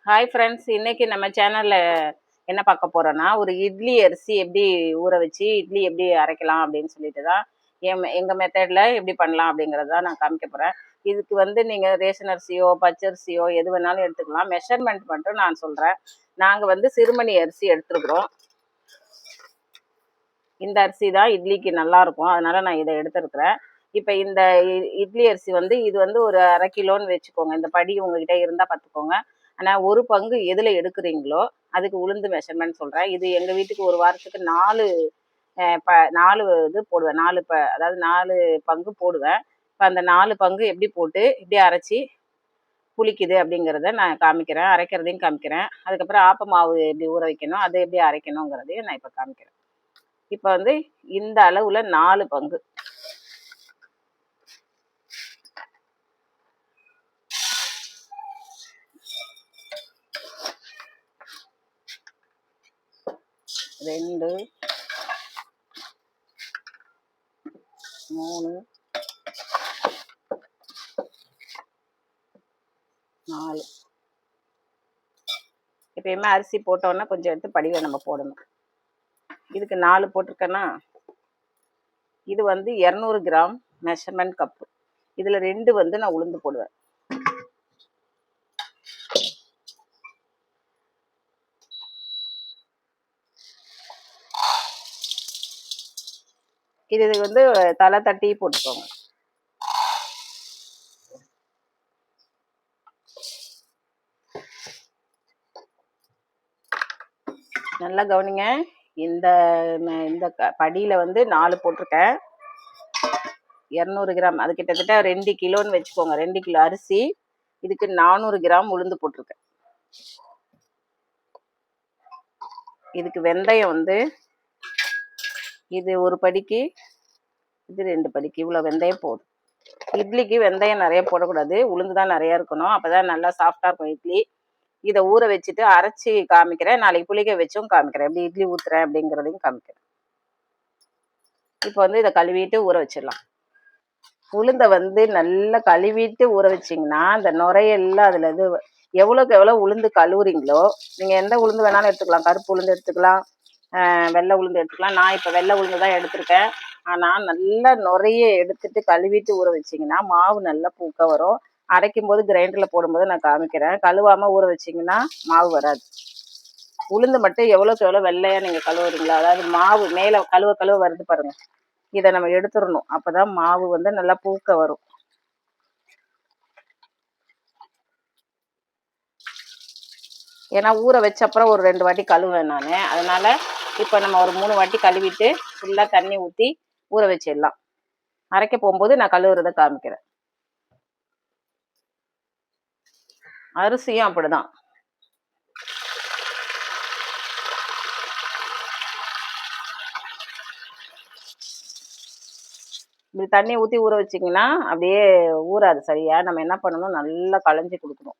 Hi friends, இன்னைக்கு நம்ம சேனலில் என்ன பார்க்க போகிறோன்னா, ஒரு இட்லி அரிசி எப்படி ஊற வச்சு இட்லி எப்படி அரைக்கலாம் அப்படின்னு சொல்லிட்டு தான் எங்கள் மெத்தடில் எப்படி பண்ணலாம் அப்படிங்கிறது தான் நான் காமிக்க போகிறேன். இதுக்கு வந்து நீங்கள் ரேஷன் அரிசியோ பச்சரிசியோ எது வேணாலும் எடுத்துக்கலாம். மெஷர்மெண்ட் மட்டும் நான் சொல்கிறேன். நாங்கள் வந்து சிறுமணி அரிசி எடுத்துருக்குறோம். இந்த அரிசி தான் இட்லிக்கு நல்லாயிருக்கும், அதனால் நான் இதை எடுத்துருக்குறேன். இப்போ இந்த இட்லி அரிசி வந்து இது வந்து ஒரு 1/2 கிலோன்னு வச்சுக்கோங்க. இந்த படி உங்ககிட்ட இருந்தால் பார்த்துக்கோங்க. ஆனால் ஒரு பங்கு எதில் எடுக்கிறீங்களோ அதுக்கு உளுந்து மெஷர்மெண்ட் சொல்கிறேன். இது எங்கள் வீட்டுக்கு ஒரு வாரத்துக்கு 4 இது போடுவேன். அதாவது 4 பங்கு போடுவேன். இப்போ அந்த 4 பங்கு எப்படி போட்டு இப்படி அரைச்சி புளிக்குது அப்படிங்கிறத நான் காமிக்கிறேன். அரைக்கிறதையும் காமிக்கிறேன். அதுக்கப்புறம் ஆப்ப மாவு எப்படி ஊற வைக்கணும், அதை எப்படி அரைக்கணுங்கிறதையும் நான் இப்போ காமிக்கிறேன். இப்போ வந்து இந்த அளவில் 4 பங்கு ரெண்டு 3 4 எப்பயுமே அரிசி போட்டோன்னா கொஞ்சம் எடுத்து படியில் நம்ம போடணும். இதுக்கு 4 போட்டிருக்கேன்னா இது வந்து 200 கிராம் மெஷர்மெண்ட் கப்பு. இதில் 2 வந்து நான் உளுந்து போடுவேன். இது வந்து தலை தட்டி போட்டுக்கோங்க. நல்லா கவனிங்க. இந்த படியில் வந்து 4 போட்டிருக்கேன். 200 கிராம், அது கிட்டத்தட்ட 2 கிலோன்னு வச்சுக்கோங்க. 2 கிலோ அரிசி, இதுக்கு 400 கிராம் உளுந்து போட்டிருக்கேன். இதுக்கு வெந்தயம் வந்து இது ஒரு படிக்கு, இது 2 படிக்கு, இவ்வளோ வெந்தயம் போதும். இட்லிக்கு வெந்தயம் நிறைய போடக்கூடாது, உளுந்து தான் நிறைய இருக்கணும். அப்போ தான் நல்லா சாஃப்டாக இருக்கும் இட்லி. இதை ஊற வச்சுட்டு அரைச்சி காமிக்கிறேன். நாளைக்கு புளிக்க வச்சும் காமிக்கிறேன், எப்படி இட்லி ஊற்றுறேன் அப்படிங்கிறதையும் காமிக்கிறேன். இப்போ வந்து இதை கழுவிட்டு ஊற வச்சிடலாம். உளுந்தை வந்து நல்லா கழுவிட்டு ஊற வச்சிங்கன்னா அந்த நுரையெல்லாம் அதில் இது எவ்வளோக்கு எவ்வளோ உளுந்து கழுவுறீங்களோ, நீங்கள் எந்த உளுந்து வேணாலும் எடுத்துக்கலாம். கருப்பு உளுந்து எடுத்துக்கலாம், வெள்ளை உளுந்து எடுத்துக்கலாம். நான் இப்போ வெள்ளை உளுந்து தான் எடுத்திருக்கேன். ஆனால் நல்லா நுரைய எடுத்துட்டு கழுவிட்டு ஊற வச்சிங்கன்னா மாவு நல்லா பூக்க வரும். அரைக்கும் போது கிரைண்டரில் போடும்போது நான் காமிக்கிறேன். கழுவாமல் ஊற வச்சிங்கன்னா மாவு வராது. உளுந்து மட்டும் எவ்வளோக்கு எவ்வளோ வெள்ளையாக நீங்கள் கழுவுறீங்களோ, அதாவது மாவு மேலே கழுவ வருது பாருங்கள், இதை நம்ம எடுத்துடணும். அப்போ தான் மாவு வந்து நல்லா பூக்க வரும். ஏன்னா ஊற வச்ச அப்புறம் ஒரு 2 வாட்டி கழுவேன் நான். அதனால் இப்போ நம்ம ஒரு 3 வாட்டி கழுவிட்டு ஃபுல்லாக தண்ணி ஊற்றி ஊற வச்சிடலாம். அரைக்க போகும்போது நான் கழுவுறதை காமிக்கிறேன். அரிசியும் அப்படிதான். இப்படி தண்ணி ஊற்றி ஊற வச்சிங்கன்னா அப்படியே ஊறாது சரியா. நம்ம என்ன பண்ணணும், நல்லா களைஞ்சி கொடுக்கணும்.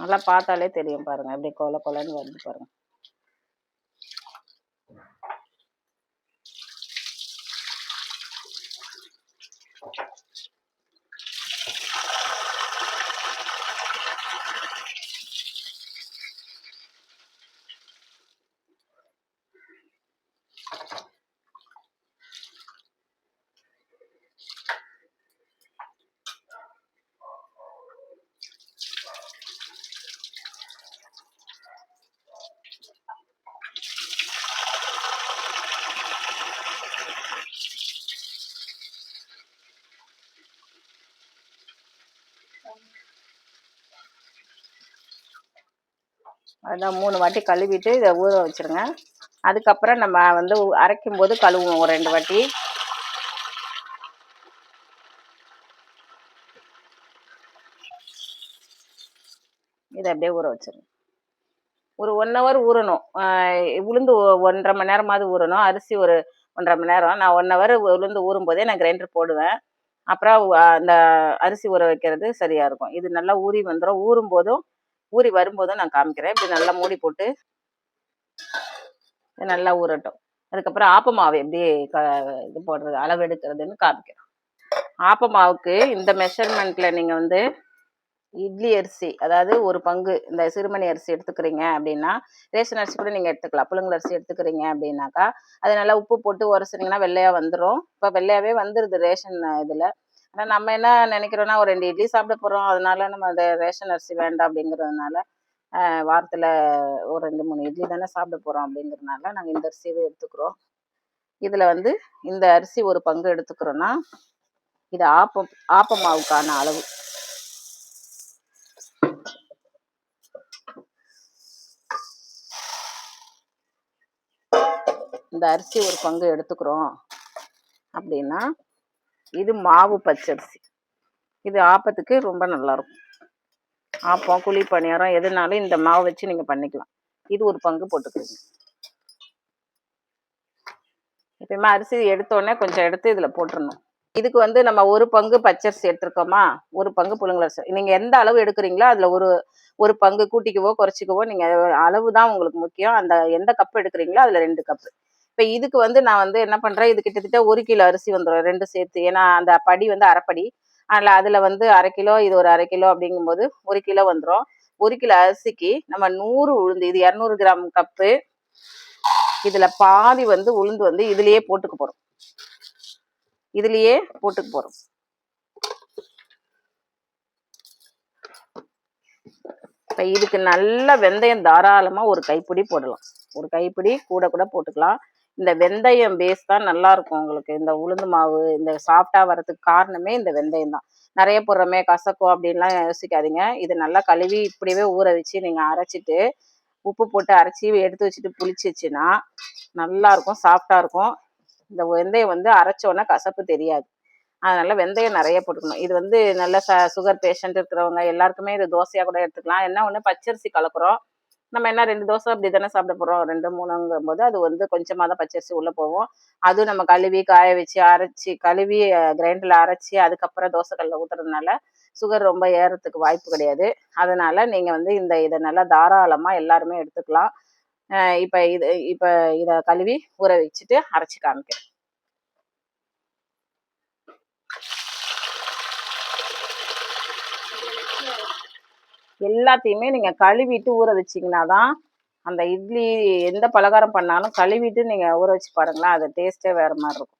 நல்லா பார்த்தாலே தெரியும் பாருங்க, அப்படியே கொலை கொலைன்னு வருது பாருங்க. அதான் 3 வாட்டி கழுவிட்டு இதை ஊற வச்சிருங்க. அதுக்கப்புறம் நம்ம வந்து அரைக்கும் போது கழுவுவோம் ஒரு 2 வாட்டி. இதை அப்படியே ஊற வச்சிருங்க. ஒரு 1 hour ஊறணும். உளுந்து 1.5 மணி நேரமாவது ஊறணும். அரிசி ஒரு 1.5 மணி நேரம். நான் 1 hour உளுந்து ஊறும் போதே நான் கிரைண்டர் போடுவேன். அப்புறம் அந்த அரிசி ஊற வைக்கிறது சரியா இருக்கும். இது நல்லா ஊறி வந்துடும். ஊறி வரும்போதும் நான் காமிக்கிறேன். இப்படி நல்லா மூடி போட்டு நல்லா ஊறட்டும். அதுக்கப்புறம் ஆப்ப மாவு எப்படி இது போடுறது, அளவு எடுக்கிறதுன்னு காமிக்கிறேன். ஆப்ப மாவுக்கு இந்த மெஷர்மெண்ட்ல நீங்க வந்து இட்லி அரிசி, அதாவது ஒரு பங்கு இந்த சிறுமணி அரிசி எடுத்துக்கிறீங்க அப்படின்னா, ரேஷன் அரிசி கூட நீங்க எடுத்துக்கலாம். புழுங்கல் அரிசி எடுத்துக்கிறீங்க அப்படின்னாக்கா, அது நல்லா உப்பு போட்டு உரசுனீங்கன்னா வெள்ளையா வந்துரும். இப்ப வெள்ளையாவே வந்துருது ரேஷன் இதுல. ஆனா நம்ம என்ன நினைக்கிறோம்னா, ஒரு 2 இட்லி சாப்பிட போறோம். அதனால நம்ம அந்த ரேஷன் அரிசி வேண்டாம் அப்படிங்கிறதுனால, வாரத்துல ஒரு 2, 3 இட்லி தானே சாப்பிட போறோம் அப்படிங்கிறதுனால, நாங்க இந்த அரிசியவே எடுத்துக்கிறோம். இதுல வந்து இந்த அரிசி ஒரு பங்கு எடுத்துக்கிறோம்னா, இது ஆப்ப மாவுக்கான அளவு. இந்த அரிசி ஒரு பங்கு எடுத்துக்கிறோம் அப்படின்னா, இது மாவு பச்சரிசி. இது ஆப்பத்துக்கு ரொம்ப நல்லா இருக்கும். ஆப்பம், குழி பணியாரம் எதுனாலும் இந்த மாவு வச்சு நீங்க பண்ணிக்கலாம். இது ஒரு பங்கு போட்டுக்கிறீங்க. எப்பயுமே அரிசி எடுத்தோடனே கொஞ்சம் எடுத்து இதுல போட்டுறணும். இதுக்கு வந்து நம்ம ஒரு பங்கு பச்சரிசி எடுத்திருக்கோமா, ஒரு பங்கு புழுங்கல் அரிசி. நீங்க எந்த அளவு எடுக்கிறீங்களோ அதுல ஒரு பங்கு கூட்டிக்கவோ குறைச்சிக்கவோ, நீங்க அளவு தான் உங்களுக்கு முக்கியம். அந்த எந்த கப் எடுக்கிறீங்களோ அதுல 2 கப். இப்ப இதுக்கு வந்து நான் வந்து என்ன பண்றேன், இது கிட்டத்தட்ட 1 கிலோ அரிசி வந்துடும் 2 சேர்த்து. ஏன்னா அந்த படி வந்து அரைப்படி. அதுல வந்து 1/2 கிலோ, இது ஒரு 1/2 கிலோ அப்படிங்கும்போது 1 கிலோ வந்துடும். 1 கிலோ அரிசிக்கு நம்ம 100 உளுந்து, இது 200 கிராம் கப்பு. இதுல பாதி வந்து உளுந்து வந்து இதுலயே போட்டுக்க போறோம். இப்ப இதுக்கு நல்ல வெந்தயம் தாராளமா ஒரு கைப்பிடி போடலாம். ஒரு கைப்பிடி கூட போட்டுக்கலாம். இந்த வெந்தயம் பேஸ் தான் நல்லா இருக்கும் உங்களுக்கு. இந்த உளுந்து மாவு இந்த சாஃப்டா வர்றதுக்கு காரணமே இந்த வெந்தயம் தான். நிறைய போடுறோமே கசக்கும் அப்படின்லாம் யோசிக்காதீங்க. இது நல்லா கழுவி இப்படியே ஊற வச்சு நீங்க அரைச்சிட்டு, உப்பு போட்டு அரைச்சி எடுத்து வச்சுட்டு புளிச்சிச்சுன்னா நல்லா இருக்கும், சாஃப்டா இருக்கும். இந்த வெந்தயம் வந்து அரைச்சோன்னா கசப்பு தெரியாது. அதனால வெந்தயம் நிறைய போட்டுக்கணும். இது வந்து நல்ல சுகர் பேஷண்ட் இருக்கிறவங்க எல்லாருக்குமே இது தோசையா கூட எடுத்துக்கலாம். என்ன ஒண்ணு பச்சரிசி கலக்குறோம். நம்ம என்ன 2 தோசை அப்படி தானே சாப்பிட போறோம். 2, 3ங்கும் போது அது வந்து கொஞ்சமா தான் பச்சரிசி உள்ள போகும். அதுவும் நம்ம கழுவி காய வச்சு அரைச்சி கழுவி கிரைண்டர்ல அரைச்சி அதுக்கப்புறம் தோசைக்கல்ல ஊத்துறதுனால சுகர் ரொம்ப ஏறதுக்கு வாய்ப்பு கிடையாது. அதனால நீங்க வந்து இதை நல்லா தாராளமா எல்லாருமே எடுத்துக்கலாம். இப்ப இத கழுவி ஊற வச்சுட்டு அரைச்சி காமிக்கிறேன். எல்லாத்தையுமே நீங்க கழுவிட்டு ஊற வச்சீங்கன்னா தான் அந்த இட்லி எந்த பலகாரம் பண்ணாலும் கழுவிட்டு நீங்க ஊற வச்சு பாருங்களேன், அது டேஸ்டே வேற மாதிரி இருக்கும்.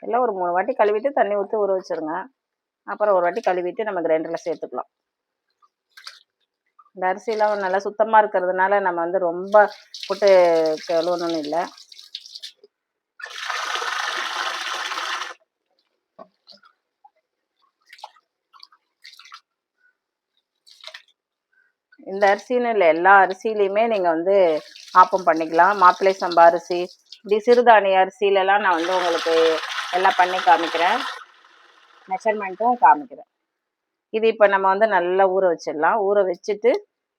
எல்லாம் ஒரு 3 வாட்டி கழுவிட்டு தண்ணி ஊற்றி ஊற வச்சிருங்க. அப்புறம் ஒரு வாட்டி கழுவிட்டு நம்ம கிரைண்டர்ல சேர்த்துக்கலாம். இந்த அரிசிலாம் நல்லா சுத்தமா இருக்கிறதுனால நம்ம வந்து ரொம்ப போட்டு கழுவணும்னு இல்லை. இந்த அரிசின்னு இல்லை, எல்லா அரிசியிலையுமே நீங்க வந்து ஆப்பம் பண்ணிக்கலாம். மாப்பிள்ளை சம்பா அரிசி, இப்படி சிறுதானிய அரிசியிலலாம் நான் வந்து உங்களுக்கு எல்லாம் பண்ணி காமிக்கிறேன், மெஷர்மெண்ட்டும் காமிக்கிறேன். இது இப்போ நம்ம வந்து நல்லா ஊற வச்சிடலாம். ஊற வச்சுட்டு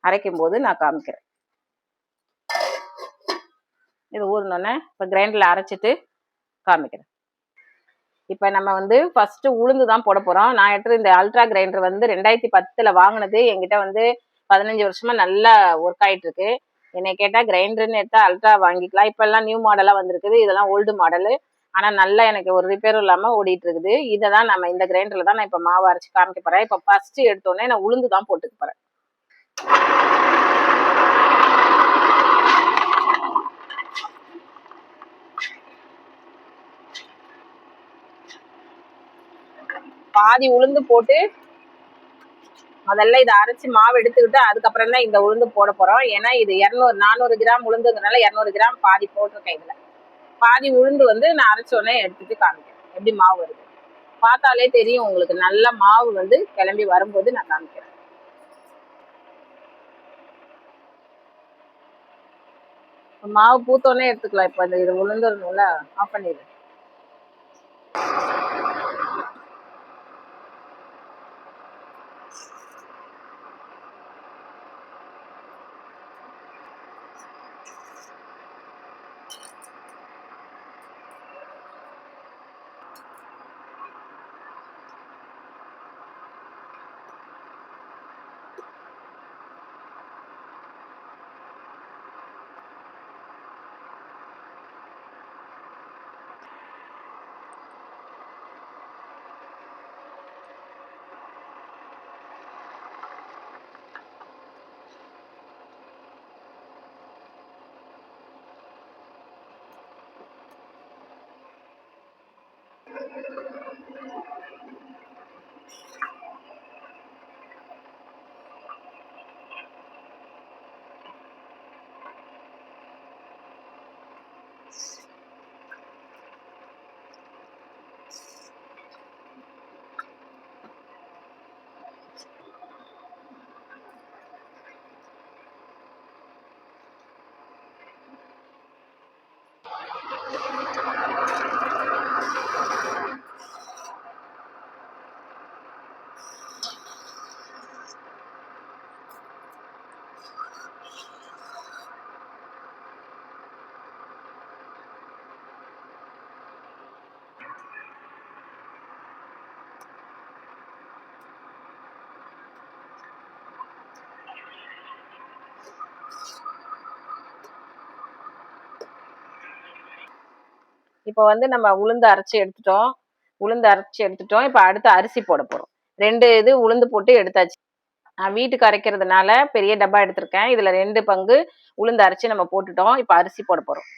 அரைக்கும் போது நான் காமிக்கிறேன். இது ஊறினோடனே இப்போ கிரைண்டரில் அரைச்சிட்டு காமிக்கிறேன். இப்போ நம்ம வந்து ஃபர்ஸ்ட் உளுந்து தான் போட போறோம். நான் எடுத்து இந்த அல்ட்ரா கிரைண்டர் வந்து 2010 வாங்கினது. என்கிட்ட வந்து 15 வருஷமா நல்லா ஒர்க் ஆயிட்டு இருக்கு. என்னை கேட்டா கிரைண்டர்னு எடுத்தா அல்ட்ரா வாங்கிக்கலாம். இப்ப எல்லாம் நியூ மாடலா வந்திருக்குது. இதெல்லாம் ஓல்டு மாடலு. ஆனா நல்லா எனக்கு ஒரு ரிப்பேரும் இல்லாம ஓடிட்டு இருக்குது. இதை தான் நம்ம இந்த கிரைண்டர்ல தான் நான் இப்ப மாவு அரைச்சு காமிக்க போறேன். இப்ப ஃபர்ஸ்ட் எடுத்தோடனே நான் உளுந்து தான் போட்டுக்க போறேன். பாதி உளுந்து போட்டு முதல்ல இதை அரைச்சி மாவு எடுத்துக்கிட்டு அதுக்கப்புறம் தான் இந்த உளுந்து போட போறோம். ஏன்னா இது 400 கிராம் உளுந்துங்கிறதுனால 200 கிராம் பாதி போட்டிருக்கேன். இதுல பாதி உளுந்து வந்து நான் அரைச்ச உடனே எடுத்துட்டு காமிக்கிறேன் எப்படி மாவு வருது. பார்த்தாலே தெரியும் உங்களுக்கு, நல்ல மாவு வந்து கிளம்பி வரும்போது நான் காமிக்கிறேன். மாவு பூத்தோடனே எடுத்துக்கலாம். இப்ப இந்த இது உளுந்துடணும்ல, ஆஃப் பண்ணிடு. இப்போ வந்து நம்ம உளுந்து அரைச்சி எடுத்துட்டோம். இப்போ அடுத்து அரிசி போட போறோம். 2 இது உளுந்து போட்டு எடுத்தாச்சு. நான் வீட்டுக்கு அரைக்கிறதுனால பெரிய டப்பா எடுத்திருக்கேன். இதுல 2 பங்கு உளுந்து அரைச்சி நம்ம போட்டுட்டோம். இப்போ அரிசி போட போறோம்.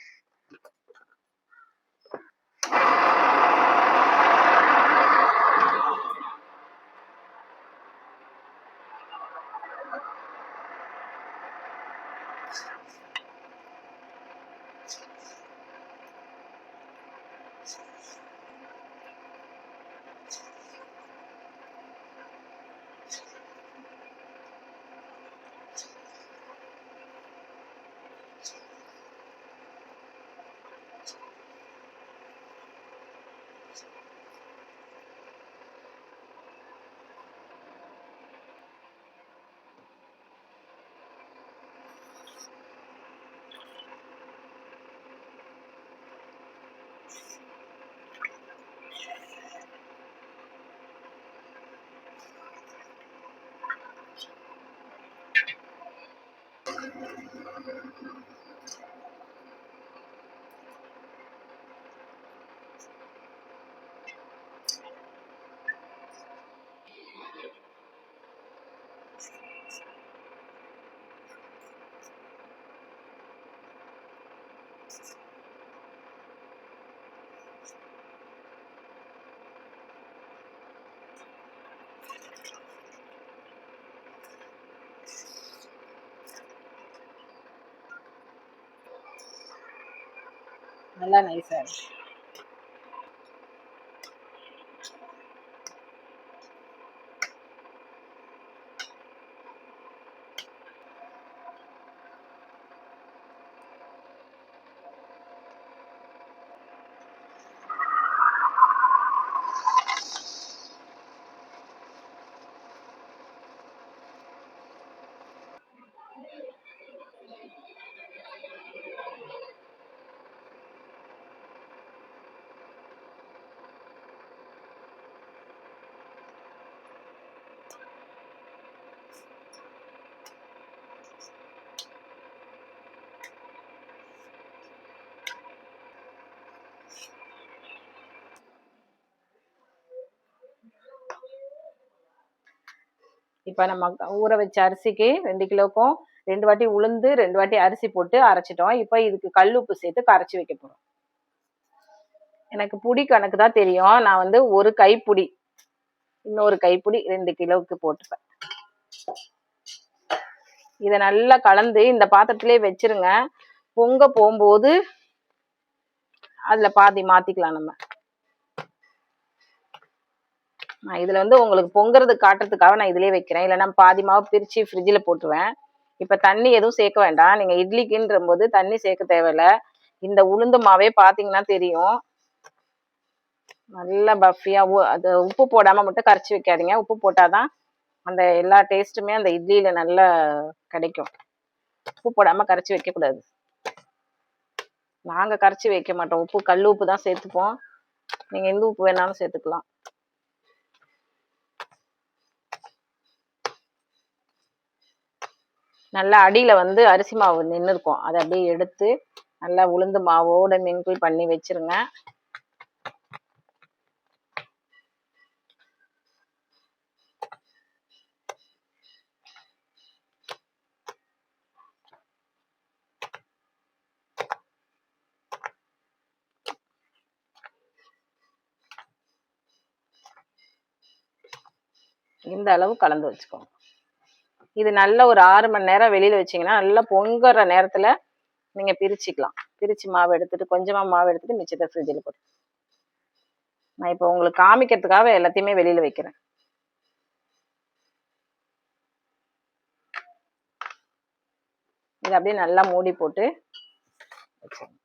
நல்லா நைஸா இருக்கு. இப்போ நம்ம ஊற வச்ச அரிசிக்கு 2 கிலோக்கும் 2 வாட்டி உளுந்து 2 வாட்டி அரிசி போட்டு அரைச்சிட்டோம். இப்போ இதுக்கு கல் உப்பு சேர்த்து கரைச்சி வைக்க போறோம். எனக்கு புடி கணக்கு தான் தெரியும். நான் வந்து ஒரு கைப்புடி, இன்னொரு கைப்புடி 2 கிலோவுக்கு போட்டுப்பேன். இதை நல்லா கலந்து இந்த பாத்திரத்திலே வச்சிருங்க. பொங்க போகும்போது அதுல பாதி மாத்திக்கலாம் நம்ம. இதுல வந்து உங்களுக்கு பொங்குறது காட்டுறதுக்காக நான் இதுலயே வைக்கிறேன். இல்லைன்னா பாதி மாவு பிரிச்சு ஃப்ரிட்ஜில் போட்டுருவேன். இப்ப தண்ணி எதுவும் சேர்க்க வேண்டாம். நீங்க இட்லிக்குன்ற போது தண்ணி சேர்க்க தேவையில்ல. இந்த உளுந்து மாவே பாத்தீங்கன்னா தெரியும், நல்லா பஃபியா. அது உப்பு போடாம மட்டும் கரைச்சி வைக்காதீங்க. உப்பு போட்டாதான் அந்த எல்லா டேஸ்ட்டுமே அந்த இட்லியில நல்லா கிடைக்கும். உப்பு போடாம கரைச்சி வைக்க கூடாது. நாங்க கரைச்சி வைக்க மாட்டோம். உப்பு கல் உப்பு தான் சேர்த்துப்போம். நீங்க எந்த உப்பு வேணாலும் சேர்த்துக்கலாம். நல்லா அடியில வந்து அரிசி மாவு நின்று இருக்கும். அதை அப்படியே எடுத்து நல்லா உளுந்து மாவோட மிங்கிள் பண்ணி வச்சிருங்க. இந்த அளவு கலந்து வச்சுக்கோங்க. இது நல்ல ஒரு 6 மணி நேரம் வெளியில் வச்சிங்கன்னா நல்லா பொங்குற நேரத்தில் நீங்கள் பிரிச்சுக்கலாம். பிரித்து மாவு எடுத்துகிட்டு கொஞ்சமாக மாவு எடுத்துகிட்டு மிச்சத்தை ஃப்ரிட்ஜில் போட்டு நான் இப்போ உங்களுக்கு காமிக்கிறதுக்காக எல்லாத்தையுமே வெளியில் வைக்கிறேன். இது அப்படியே நல்லா மூடி போட்டு வச்சுருங்க.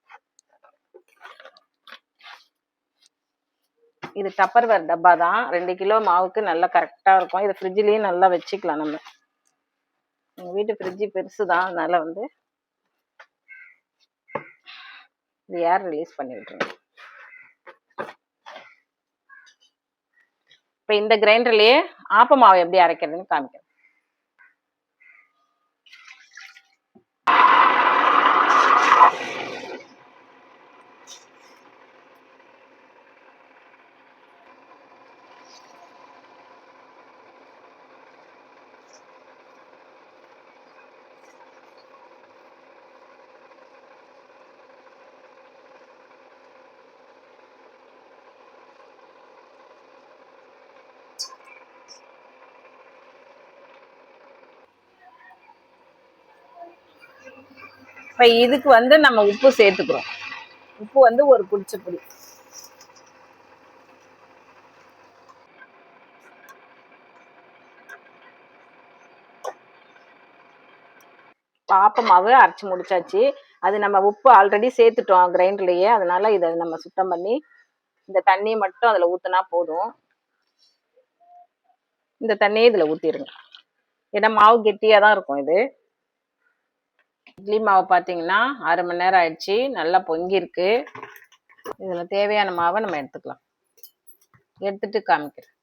இது டப்பர்வேர் டப்பா தான். 2 கிலோ மாவுக்கு நல்லா கரெக்டாக இருக்கும். இது ஃப்ரிட்ஜ்லேயும் நல்லா வச்சுக்கலாம். நம்ம எங்கள் வீட்டு ஃப்ரிட்ஜு பெருசு தான், அதனால் வந்து இது ஏர் ரிலீஸ் பண்ணி விட்டுருங்க. இப்போ இந்த கிரைண்டர்லேயே ஆப்ப மாவு எப்படி அரைக்கிறதுன்னு காமிக்கிறேன். இப்போ இதுக்கு வந்து நம்ம உப்பு சேர்த்துக்கிறோம். உப்பு வந்து ஒரு குடிச்சப்பொடி. ஆப்ப மாவு அரைச்சி முடிச்சாச்சு. அது நம்ம உப்பு ஆல்ரெடி சேர்த்துட்டோம் கிரைண்டர்லேயே, அதனால இதை நம்ம சுத்தம் பண்ணி இந்த தண்ணியை மட்டும் அதில் ஊற்றினா போதும். இந்த தண்ணியை இதில் ஊற்றிடுங்க. ஏன்னா மாவு கெட்டியாக தான் இருக்கும். இது இட்லி மாவு பார்த்தீங்கன்னா 6 மணி நேரம் ஆயிடுச்சு, நல்லா பொங்கியிருக்கு. இதில் தேவையான மாவை நம்ம எடுத்துக்கலாம். எடுத்துட்டு காமிக்கிறேன்.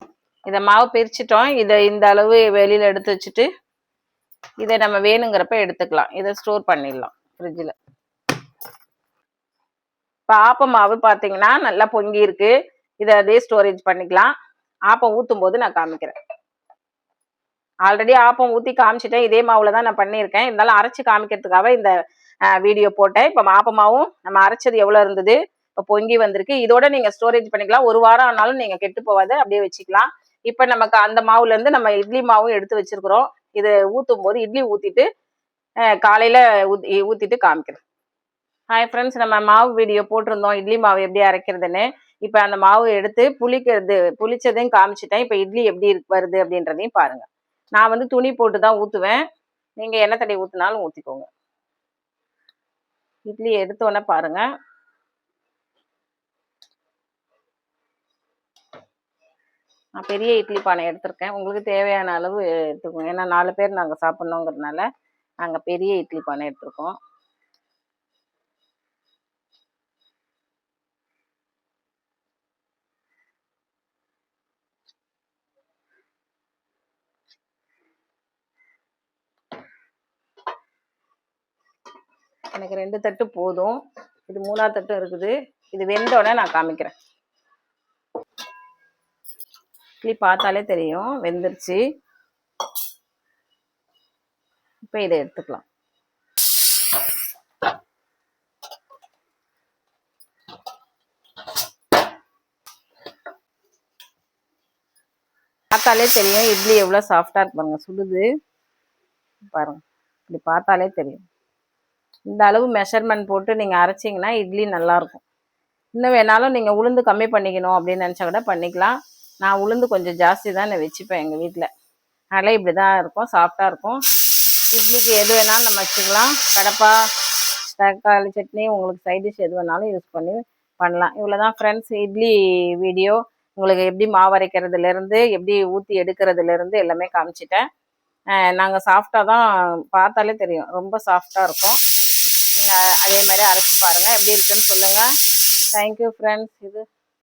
இதை மாவு பிரிச்சுட்டோம். இதை இந்த அளவு வெளியில் எடுத்து வச்சுட்டு இதை நம்ம வேணுங்கிறப்ப எடுத்துக்கலாம். இதை ஸ்டோர் பண்ணிடலாம் ஃப்ரிட்ஜில். இப்போ ஆப்ப மாவு பார்த்தீங்கன்னா நல்லா பொங்கி இருக்கு. இதை அதே ஸ்டோரேஜ் பண்ணிக்கலாம். ஆப்பம் ஊற்றும் போது நான் காமிக்கிறேன். ஆல்ரெடி ஆப்பம் ஊற்றி காமிச்சிட்டேன். இதே மாவில் தான் நான் பண்ணியிருக்கேன். இருந்தாலும் அரைச்சி காமிக்கிறதுக்காக இந்த வீடியோ போட்டேன். இப்போ ஆப்ப மாவும் நம்ம அரைச்சது எவ்வளோ இருந்தது, இப்போ பொங்கி வந்திருக்கு. இதோட நீங்கள் ஸ்டோரேஜ் பண்ணிக்கலாம். 1 வாரம் ஆனாலும் நீங்கள் கெட்டு போகாது, அப்படியே வச்சுக்கலாம். இப்போ நமக்கு அந்த மாவுலேருந்து நம்ம இட்லி மாவும் எடுத்து வச்சிருக்கிறோம். இதை ஊற்றும் போது இட்லி ஊற்றிட்டு காலையில் ஊற்றிட்டு காமிக்கிறேன். ஹாய் ஃப்ரெண்ட்ஸ், நம்ம மாவு வீடியோ போட்டிருந்தோம் இட்லி மாவு எப்படி அரைக்கிறதுன்னு. இப்போ அந்த மாவு எடுத்து புளிச்சதையும் காமிச்சிட்டேன். இப்போ இட்லி எப்படி வருது அப்படின்றதையும் பாருங்கள். நான் வந்து துணி போட்டு தான் ஊற்றுவேன். நீங்கள் எண்ணெய் தடவி ஊற்றினாலும் ஊற்றிக்கோங்க. இட்லி எடுத்தோன்னே பாருங்கள். நான் பெரிய இட்லி பானை எடுத்திருக்கேன். உங்களுக்கு தேவையான அளவு எடுத்துக்கோங்க. ஏன்னா 4 பேர் நாங்கள் சாப்பிட்ணுங்கிறதுனால நாங்கள் பெரிய இட்லி பானை எடுத்திருக்கோம். எனக்கு 2 தட்டு போதும். இது 3ஆவது தட்டு இருக்குது. இது வெந்தோடனே நான் காமிக்கிறேன். இட்லி பார்த்தாலே தெரியும் வெந்துருச்சு. இப்போ இதை எடுத்துக்கலாம். பார்த்தாலே தெரியும் இட்லி எவ்வளோ சாஃப்டாக இருக்கு பாருங்க. சுடுது பாருங்க. இப்படி பார்த்தாலே தெரியும். இந்த அளவு மெஷர்மெண்ட் போட்டு நீங்கள் அரைச்சிங்கன்னா இட்லி நல்லாயிருக்கும். இன்னும் வேணாலும் நீங்கள் உளுந்து கம்மி பண்ணிக்கணும் அப்படின்னு நினச்சா கூட பண்ணிக்கலாம். நான் உளுந்து கொஞ்சம் ஜாஸ்தி தான் நான் வச்சுப்பேன் எங்கள் வீட்டில். அதனால் இப்படி தான் இருக்கும், சாஃப்டாக இருக்கும். இட்லிக்கு எது வேணாலும் நம்ம வச்சுக்கலாம். கடப்பா, தக்காளி சட்னி, உங்களுக்கு சைட் டிஷ் எது வேணாலும் யூஸ் பண்ணலாம். இவ்வளோ தான் ஃப்ரெண்ட்ஸ் இட்லி வீடியோ. உங்களுக்கு எப்படி மாவு அரைக்கிறதுலேருந்து எப்படி ஊற்றி எடுக்கிறதுலேருந்து எல்லாமே காமிச்சிட்டேன். நாங்கள் சாஃப்டாக தான், பார்த்தாலே தெரியும் ரொம்ப சாஃப்டாக இருக்கும். நீங்கள் அதே மாதிரி அரைச்சி பாருங்கள், எப்படி இருக்குன்னு சொல்லுங்கள். Thank you friends. இது